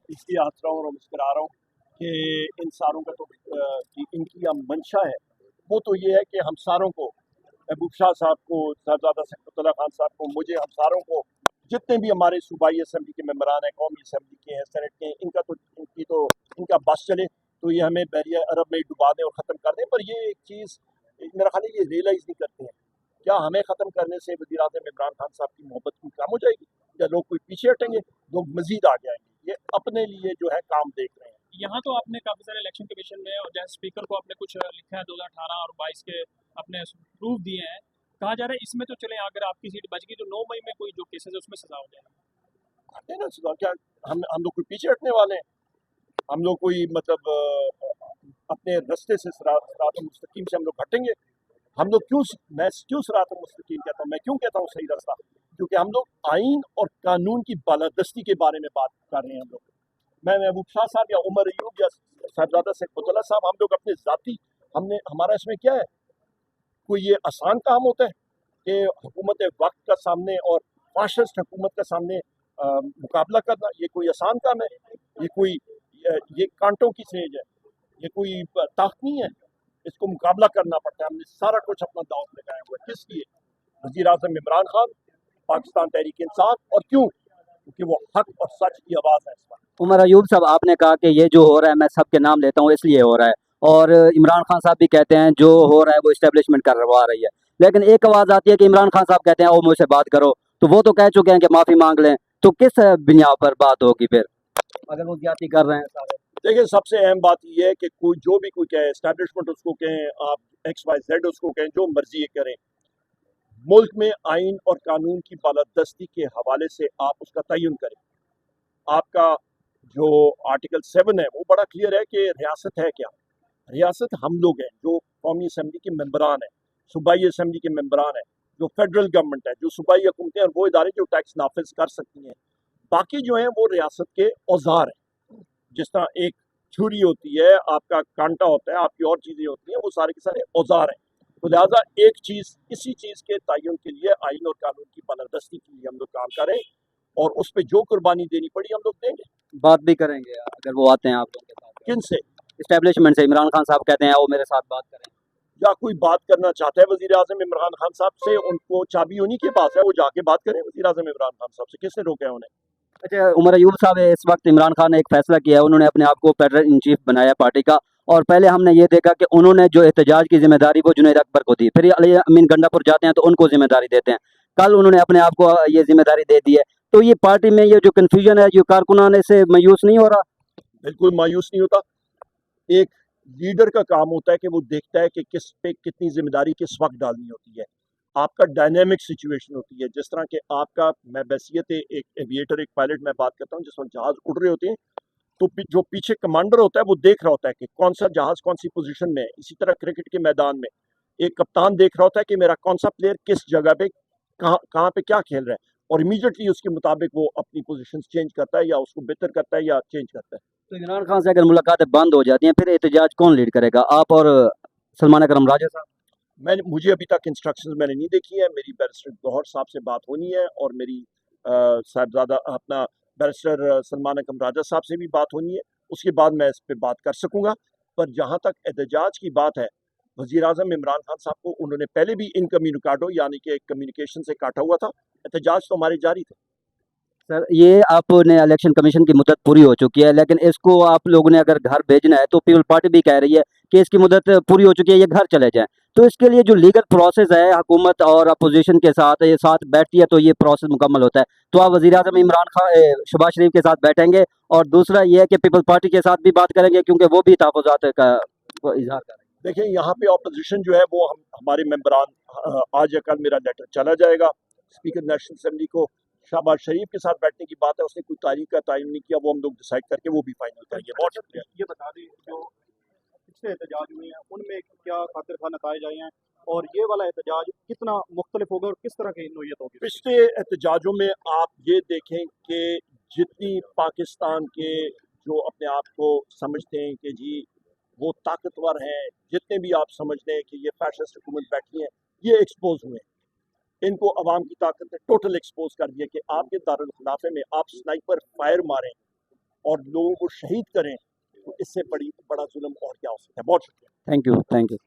इसलिए हंस रहा हूँ और मुस्कुरा रहा हूँ कि इन सारों का तो कि इनकी यह मंशा है वो तो ये है कि हम सारों को, महबूब शाह साहब को, साहबजादा सिकतुल्लाह खान साहब को, मुझे, हम सारों को, जितने भी हमारे सूबाई असम्बली के मेम्बरान हैं, कौमी असम्बली के हैं, सेनेट के हैं, इनका बस चले तो ये हमें बहरिया अरब में डुबा दें और ख़त्म कर दें। पर ये एक चीज़ मेरा ख्याल है ये रियलाइज़ नहीं करते हैं। क्या हमें ख़त्म करने से वज़ीर-ए-आज़म इमरान खान साहब की मोहब्बत कोई कम हो जाएगी? या लोग कोई पीछे हटेंगे? लोग मज़ीद आगे आएंगे। ये अपने लिए जो है काम देख रहे हैं। यहाँ तो आपने काफ़ी सारे इलेक्शन कमीशन में और जैसे स्पीकर को आपने कुछ लिखा है 2018 और 22 के अपने प्रूफ दिए हैं। कहा जा रहा है इसमें तो चले अगर आपकी सीट बच गई तो 9 मई में कोई जो केसेस है उसमें सजा हो जाएगी। हटे ना सुधा, क्या हम लोग कोई पीछे हटने वाले हैं? हम लोग कोई मतलब अपने रास्ते से सिरात मुस्तकीम से हम लोग हटेंगे? हम लोग मैं क्यों सिरात मुस्तकीम कहता हूँ, मैं क्यों कहता हूँ सही रास्ता? क्योंकि हम लोग आइन और कानून की बालादस्ती के बारे में बात कर रहे हैं। हम लोग, मैं महबूब शाह साहब या उमर अयूब या साहबजादा सिकतुल्लाह साहब, हम लोग अपने ज़ाती, हमारा इसमें क्या है? कोई ये आसान काम होता है कि हुकूमत वक्त का सामने और फाशिस्ट हुकूमत का सामने मुकाबला करना? ये कोई आसान काम है? ये कांटों की सेज है, ये कोई ताकत नहीं है। इसको मुकाबला करना पड़ता है। हमने सारा कुछ अपना दांव में लगाया हुआ है। किस लिए? वज़ीर आज़म इमरान खान, पाकिस्तान तहरीक इंसाफ। और क्यों? क्योंकि वो हक और सच की आवाज़ है इस वक्त। उमर अयूब साहब, आपने कहा कि ये जो हो रहा है मैं सबके नाम लेता हूँ इसलिए हो रहा है, और इमरान खान साहब भी कहते हैं जो हो रहा है वो इस्टेब्लिशमेंट करवा रही है। लेकिन एक आवाज़ आती है कि इमरान खान साहब कहते हैं वो मुझसे बात करो, तो वो तो कह चुके हैं कि माफ़ी मांग लें। तो किस बिना पर बात होगी फिर अगर वो ज्यादती कर रहे हैं सारे? देखिए, सबसे अहम बात यह है कि कोई जो भी कोई कहे, एस्टैब्लिशमेंट उसको कहें, आप XYZ उसको कहें, जो मर्जी करें, मुल्क में आइन और कानून की बालादस्ती के हवाले से आप उसका तयन करें। आपका जो आर्टिकल 7 है वो बड़ा क्लियर है कि रियासत है क्या? रियासत हम लोग हैं जो कौमी असम्बली के मेम्बरान हैं, सूबाई असम्बली के मेम्बरान हैं, जो फेडरल गवर्नमेंट है, जो सूबाई हुकूमतें और वो इदारे जो टैक्स नाफिज कर सकती हैं। बाकी जो हैं वो रियासत के औजार हैं। जिस तरह एक छुरी होती है, आपका कांटा होता है, आपकी और चीज़ें होती हैं, वो सारे के सारे औजार हैं। तो लिहाजा एक चीज़, इसी चीज़ के तयन के लिए, आइन और कानून की बालादस्ती के लिए हम लोग काम करें और उस पर जो कुर्बानी देनी पड़ी हम लोग देंगे। बात भी करेंगे अगर वो आते हैं आप लोगों के साथ? किन से? इस्टेब्लिशमेंट से। इमरान खान साहब कहते हैं वो मेरे साथ बात करें। या कोई बात करना चाहता है वज़ीर आज़म इमरान खान साहब से, उनको चाबी उन्हीं के पास है, वो जाके बात करें वज़ीर आज़म इमरान खान साहब से। किसने रोका है उन्हें? अच्छा, उमर अयूब साहब, इस वक्त इमरान खान ने एक फैसला किया है, उन्होंने अपने आप को फेडरल इन चीफ बनाया पार्टी का, और पहले हमने ये देखा कि उन्होंने जो एहतजाज की जिम्मेदारी वो जुनैद अकबर को दी, फिर अली अमीन गंडापुर जाते हैं तो उनको जिम्मेदारी देते हैं, कल उन्होंने अपने आप को ये जिम्मेदारी दे दी है। तो ये पार्टी में ये जो कन्फ्यूजन है, जो कारकुनाने से मायूस नहीं हो रहा? बिल्कुल मायूस नहीं होता। एक लीडर का काम होता है कि वो देखता है कि किस पे कितनी जिम्मेदारी किस वक्त डालनी होती है। आपका डायनेमिक सिचुएशन होती है, जिस तरह के आपका, मैं बैसियत एक एविएटर, एक पायलट मैं बात करता हूँ, जिस वक्त जहाज उड़ रहे होते हैं तो जो पीछे कमांडर होता है वो देख रहा होता है कि कौन सा जहाज कौन सी पोजीशन में है। इसी तरह क्रिकेट के मैदान में एक कप्तान देख रहा होता है कि मेरा कौन सा प्लेयर किस जगह पे कहाँ पे क्या खेल रहा है, और इमीडिएटली उसके मुताबिक वो अपनी पोजीशन चेंज करता है या उसको बेहतर करता है या चेंज करता है। तो इमरान खान से अगर मुलाकातें बंद हो जाती हैं फिर एहतजाज कौन लीड करेगा, आप और सलमान अकरम राजा साहब? मुझे अभी तक इंस्ट्रक्शंस मैंने नहीं देखी है। मेरी बैरिस्टर गौहर साहब से बात होनी है और मेरी साहबजादा अपना बैरिस्टर सलमान अकरम राजा साहब से भी बात होनी है। उसके बाद मैं इस पे बात कर सकूंगा। पर जहाँ तक एहतजाज की बात है, वज़ीर आज़म इमरान खान साहब को उन्होंने पहले भी इनकम्युनिकाडो यानी कि कम्युनिकेशन से काटा हुआ था। एहतजाज तो हमारे जारी थे। सर, ये आपने इलेक्शन कमीशन की मुद्दत पूरी हो चुकी है, लेकिन इसको आप लोगों ने अगर घर भेजना है तो पीपल पार्टी भी कह रही है कि इसकी मुद्दत पूरी हो चुकी है, ये घर चले जाएं। तो इसके लिए जो लीगल प्रोसेस है, हुकूमत और अपोजिशन के साथ ये साथ बैठती है तो ये प्रोसेस मुकम्मल होता है। तो आप वज़ीर आज़म इमरान खान शहबाज शरीफ के साथ बैठेंगे, और दूसरा ये है कि पीपल पार्टी के साथ भी बात करेंगे क्योंकि वो भी तहफ़्फ़ुज़ात का वो इजहार कर रहे हैं। देखिए, यहाँ पे ऑपोजिशन जो है वो हमारे मेंबरान, आज या कल मेरा लेटर चला जाएगा स्पीकर नेशनल असेंबली को। शहबाज शरीफ के साथ बैठने की बात है, उसने कोई तारीख का तयन नहीं किया, वो हम लोग डिसाइड करके वो भी फाइनल करेंगे। बहुत शुक्रिया। ये बता दें जो पिछले एहतजाज हुए हैं उनमें क्या खातिर खा नताइज आए हैं और ये वाला एहतजाज कितना मुख्तलिफ होगा और किस तरह की नोयत होगी? पिछले एहतजाजों में आप ये देखें कि जितनी पाकिस्तान के जो अपने आप को समझते हैं कि जी वो ताकतवर हैं, जितने भी आप समझते हैं कि ये फैशिस्ट हुकूमत बैठी है, ये एक्सपोज हुए। इनको अवाम की ताकत ने टोटल एक्सपोज कर दिया कि आपके दारुल खिलाफे में आप स्नाइपर फायर मारें और लोगों को शहीद करें, तो इससे बड़ा जुल्म और क्या हो सकता है। बहुत शुक्रिया। Thank you, thank you.